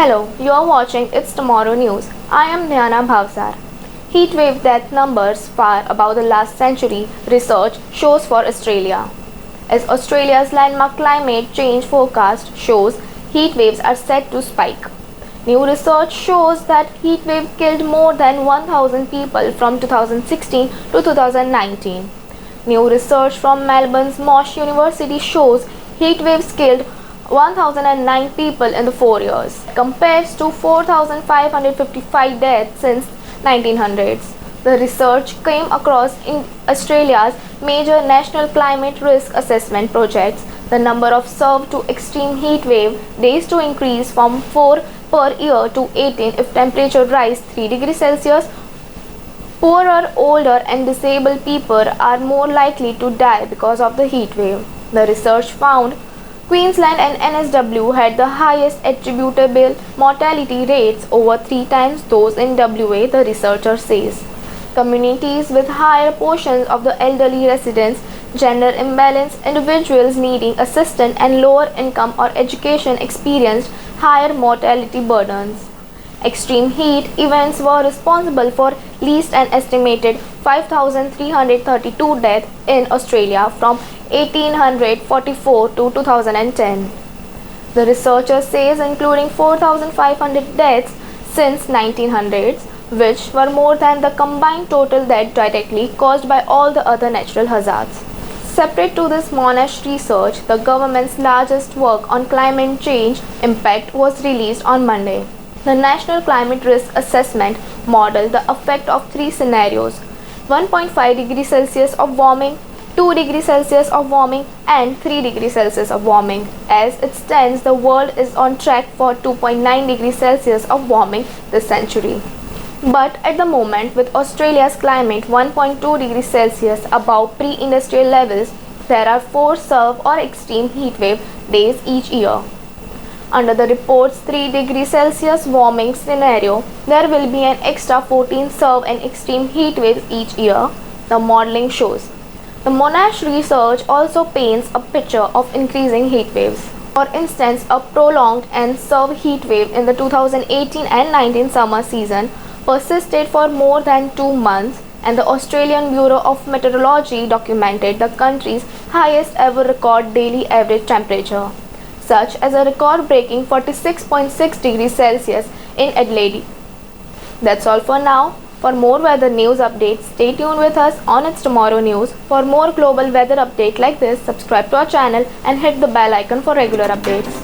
Hello, you are watching It's Tomorrow News. I am Dhyana Bhavsar. Heatwave death numbers far above the last century, research shows for Australia. As Australia's landmark climate change forecast shows, heat waves are set to spike. New research shows that heatwave killed more than 1,000 people from 2016 to 2019. New research from Melbourne's Monash University shows heatwaves killed 1,009 people in the 4 years, compares to 4,555 deaths since 1900s. The research came across in Australia's major national climate risk assessment projects. The number of served to extreme heat wave days to increase from 4 per year to 18 if temperature rise 3 degrees Celsius. Poorer, older and disabled people are more likely to die because of the heat wave. The research found Queensland and NSW had the highest attributable mortality rates, over 3 times those in WA, the researcher says. Communities with higher portions of the elderly residents, gender imbalance, individuals needing assistance and lower income or education experienced higher mortality burdens. Extreme heat events were responsible for least an estimated 5,332 deaths in Australia from 1844 to 2010. The researcher says including 4,500 deaths since 1900s, which were more than the combined total death directly caused by all the other natural hazards. Separate to this Monash research, the government's largest work on climate change impact was released on Monday. The National Climate Risk Assessment modeled the effect of 3 scenarios: 1.5 degrees Celsius of warming, 2 degrees Celsius of warming and 3 degrees Celsius of warming. As it stands, the world is on track for 2.9 degrees Celsius of warming this century. But at the moment, with Australia's climate 1.2 degrees Celsius above pre-industrial levels, there are 4 severe or extreme heatwave days each year. Under the report's 3 degrees Celsius warming scenario, there will be an extra 14 severe and extreme heat waves each year, the modeling shows. The Monash research also paints a picture of increasing heat waves. For instance, a prolonged and severe heat wave in the 2018 and 19 summer season persisted for more than 2 months, and the Australian Bureau of Meteorology documented the country's highest ever record daily average temperature, such as a record-breaking 46.6 degrees Celsius in Adelaide. That's all for now. For more weather news updates, stay tuned with us on It's Tomorrow News. For more global weather update like this, subscribe to our channel and hit the bell icon for regular updates.